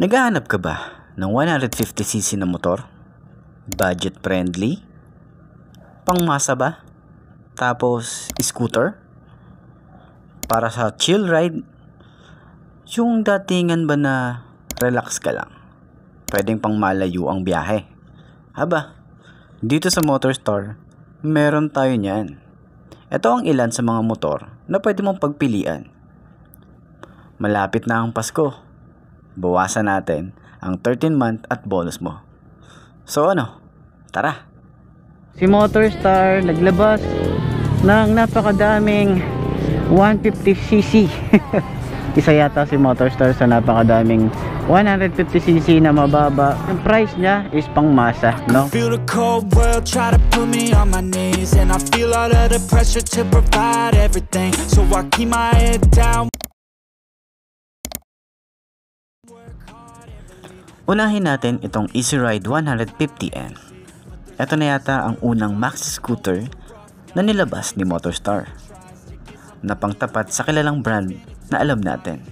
Naghahanap ka ba ng 150cc na motor? Budget friendly? Pangmasa ba? Tapos scooter? Para sa chill ride? Yung datingan ba na relax ka lang? Pwedeng pang malayo ang biyahe? Aba, dito sa Motor Store, meron tayo niyan. Ito ang ilan sa mga motor na pwede mong pagpilian. Malapit na ang Pasko. Bawasan natin ang 13-month at bonus mo. So ano? Tara! Si Motorstar naglabas ng napakadaming 150cc. Isa yata si Motorstar sa napakadaming 150cc na mababa. Yung price niya is pangmasa, no? Feel the cold world try to put me on my knees, and I feel all of the pressure to provide everything, so I keep my head down. Unahin natin itong Easy Ride 150N. Ito na yata ang unang maxi scooter na nilabas ni Motorstar, na pangtapat sa kilalang brand na alam natin.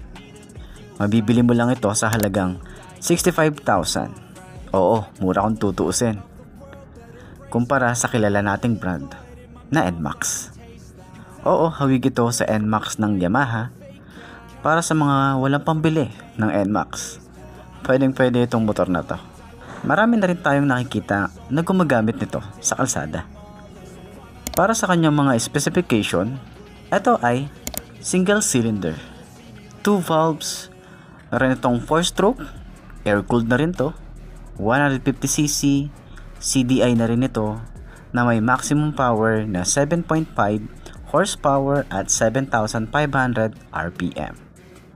Mabibili mo lang ito sa halagang 65,000. Oo, mura kung tutuusin, kumpara sa kilala nating brand na NMAX. Oo, hawig ito sa NMAX ng Yamaha. Para sa mga walang pambili ng NMAX, pwedeng-pwede itong motor na to. Marami na rin tayong nakikita na gumagamit nito sa kalsada. Para sa kanyang mga specification, ito ay single cylinder, 2 valves, rin itong 4-stroke, air-cooled na rin to, 150cc, CDI na rin ito, na may maximum power na 7.5 horsepower at 7,500 RPM,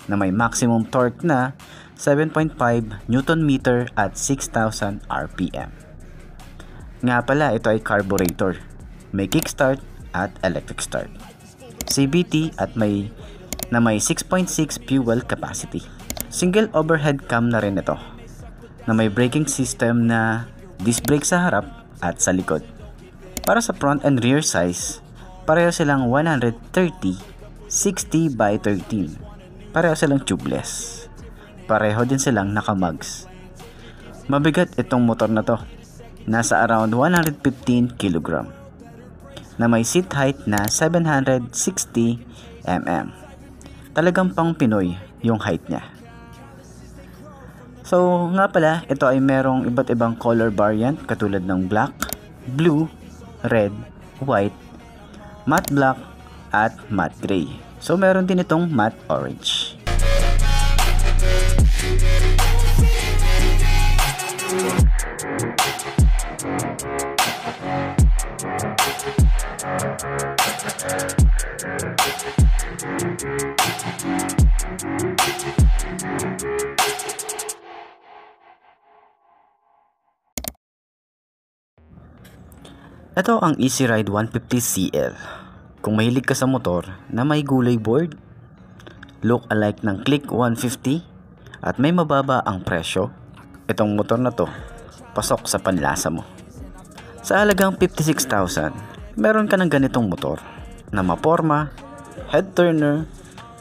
na may maximum torque na 7.5 Newton meter at 6,000 RPM. Nga pala, ito ay carburetor, may kickstart at electric start, CVT at may 6.6 fuel capacity. Single overhead cam na rin ito, na may braking system na disc brake sa harap at sa likod. Para sa front and rear size, pareho silang 130/60 by 13. Pareho silang tubeless. Pareho din silang naka-mugs. Mabigat itong motor na to, nasa around 115 kg, na may seat height na 760 mm. Talagang pang Pinoy yung height niya. So nga pala, ito ay merong iba't ibang color variant katulad ng black, blue, red, white, matte black at matte gray. So meron din itong matte orange. Ito ang Easy Ride 150CL. Kung mahilig ka sa motor na may gulay board, look alike ng Click 150 at may mababa ang presyo, itong motor na to pasok sa panlasa mo. Sa halagang 56,000, meron ka ng ganitong motor na maporma, head turner,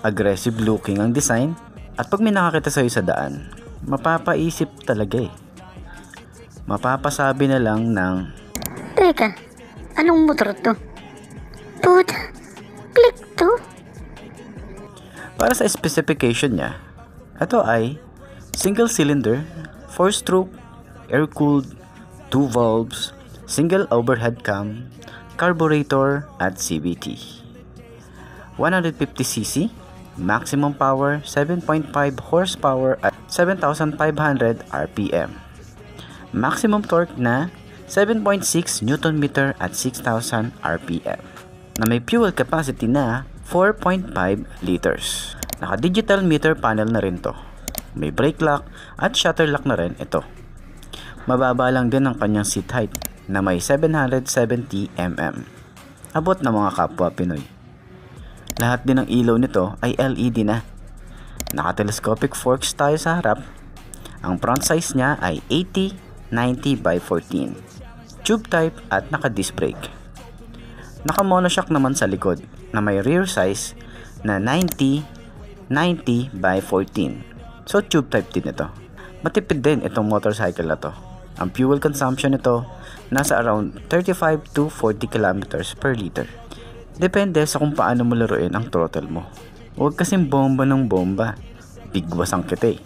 aggressive looking ang design, at pag may nakakita sa'yo sa daan, mapapaisip talaga mapapasabi na lang ng, teka, anong motor to? Puta, click to? Para sa specification niya, ito ay single cylinder, 4-stroke, air-cooled, 2 valves, single overhead cam, carburetor at CVT. 150cc, maximum power 7.5 horsepower at 7,500 RPM. Maximum torque na 7.6 Newton meter at 6,000 RPM, na may fuel capacity na 4.5 liters. Naka-digital meter panel na rin to. May brake lock at shutter lock na rin ito. Mababa lang din ang kanyang seat height na may 770 mm. Abot na mga kapwa Pinoy. Lahat din ng ilaw nito ay LED na. Naka-telescopic forks tayo sa harap. Ang front size niya ay 80/90 by 14. Tube type at naka-disc brake. Naka-monoshock naman sa likod na may rear size na 90/90 by 14. So tube type din ito. Matipid din itong motorcycle na to. Ang fuel consumption nito nasa around 35 to 40 kilometers per liter. Depende sa kung paano mo laruin ang throttle mo. Huwag kasing bomba ng bomba. Bigwas ang kita eh.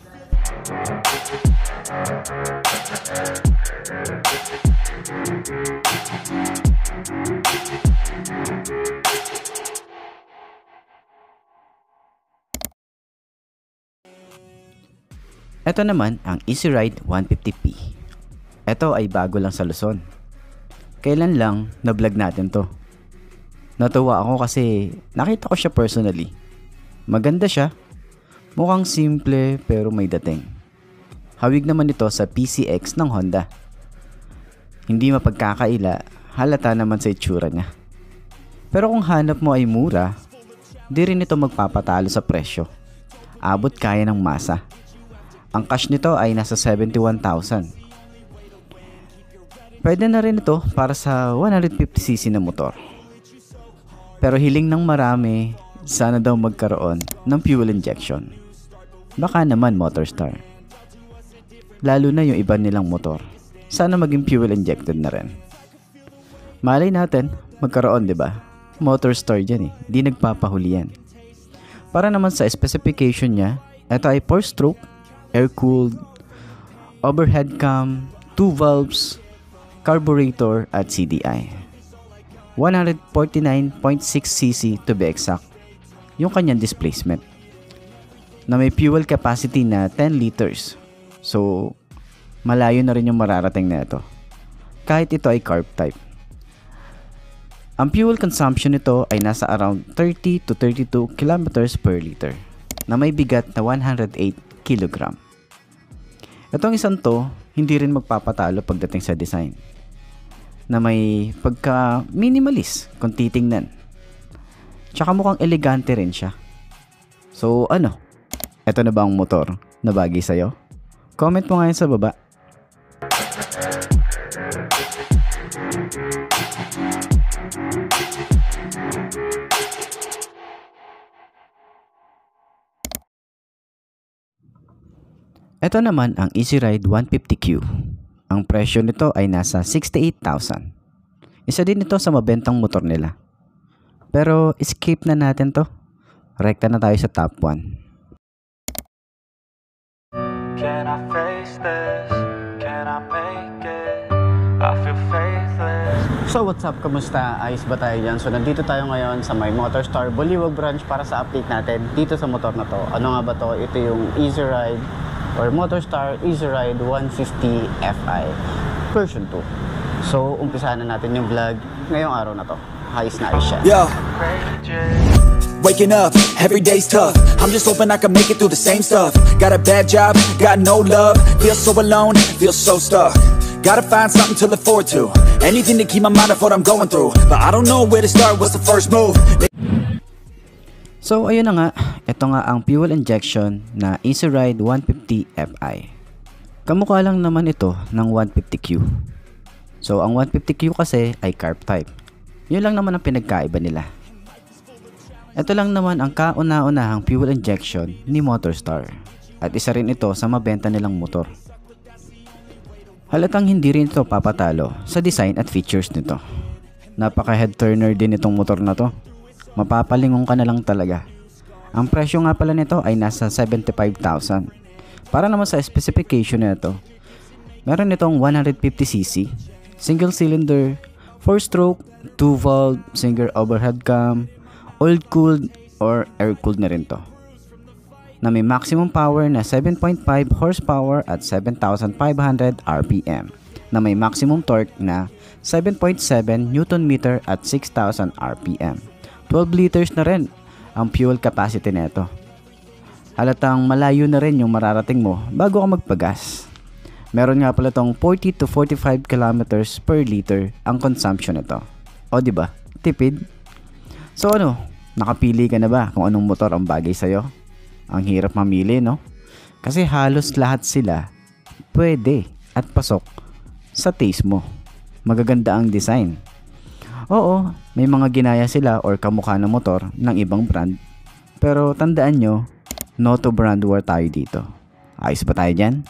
Ito naman ang Easy Ride 150P. Ito ay bago lang sa Luzon. Kailan lang na-vlog natin to. Natuwa ako kasi nakita ko siya personally. Maganda siya. Mukhang simple pero may dating. Hawig naman ito sa PCX ng Honda. Hindi mapagkakaila, halata naman sa itsura niya. Pero kung hanap mo ay mura, di rin ito magpapatalo sa presyo. Abot kaya ng masa. Ang cash nito ay nasa 71,000. Pwede na rin ito para sa 150cc na motor. Pero hiling ng marami, sana daw magkaroon ng fuel injection. Baka naman Motorstar. Lalo na yung iba nilang motor. Sana maging fuel injected na rin. Malay natin, magkaroon, 'di ba? Motorstar dyan eh. Di nagpapahuli yan. Para naman sa specification niya, ito ay 4-stroke, air-cooled, overhead cam, 2 valves, carburetor at CDI. 149.6cc to be exact yung kanyang displacement, na may fuel capacity na 10 liters. So, malayo na rin yung mararating na ito. Kahit ito ay carb type. Ang fuel consumption nito ay nasa around 30 to 32 kilometers per liter, na may bigat na 108 kg. Itong isang to, hindi rin magpapatalo pagdating sa design, na may pagka minimalist kung titingnan. Tsaka mukhang elegante rin siya. So ano, eto na ba ang motor na bagay sa'yo? Comment mo ngayon sa baba. Ito naman ang Easy Ride 150Q. Ang presyo nito ay nasa 68,000. Isa din ito sa mabentang motor nila. Pero skip na natin to. Rekta na tayo sa top 1. Can I face this? Can I make it? I feel faithless. So what's up? Kamusta? Ayos ba tayo dyan? So nandito tayo ngayon sa may Motorstar Boliwag branch para sa update natin dito sa motor na to. Ano nga ba to? Ito yung Easy Ride or Motorstar Easy Ride 150 Fi version 2. So umpisahan na natin yung vlog ngayong araw na to. Ayos na ayos siya. Yo, waking up, every day's tough. I'm just hoping I can make it through the same stuff. Got a bad job, got no love. Feel so alone, feel so stuck. Gotta find something to look forward to. Anything to keep my mind off what I'm going through. But I don't know where to start, what's the first move? So ayun na nga, ito nga ang fuel injection na Easy Ride 150 Fi. Kamukha lang naman ito ng 150Q. So ang 150Q kasi ay carb type. Yun lang naman ang pinagkaiba nila. Ito lang naman ang kauna-unahang fuel injection ni Motorstar. At isa rin ito sa mabenta nilang motor. Halatang hindi rin ito papatalo sa design at features nito. Napaka head turner din itong motor na to. Mapapalingon ka na lang talaga. Ang presyo nga pala nito ay nasa 75,000. Para naman sa specification nito, meron itong 150cc, single cylinder, 4-stroke, 2-valve, single overhead cam, oil-cooled or air-cooled na rin to, na may maximum power na 7.5 horsepower at 7,500 RPM, na may maximum torque na 7.7 Nm at 6,000 RPM. 12 liters na rin ang fuel capacity nito. Halatang malayo na rin yung mararating mo bago ka magpagas. Meron nga pala tong 40 to 45 kilometers per liter ang consumption nito. O diba? Tipid. So ano, nakapili ka na ba kung anong motor ang bagay sa'yo? Ang hirap mamili, no? Kasi halos lahat sila pwede at pasok sa taste mo. Magaganda ang design. Oo, may mga ginaya sila or kamukha ng motor ng ibang brand. Pero tandaan nyo, no to brand war tayo dito. Ayos ba tayo dyan?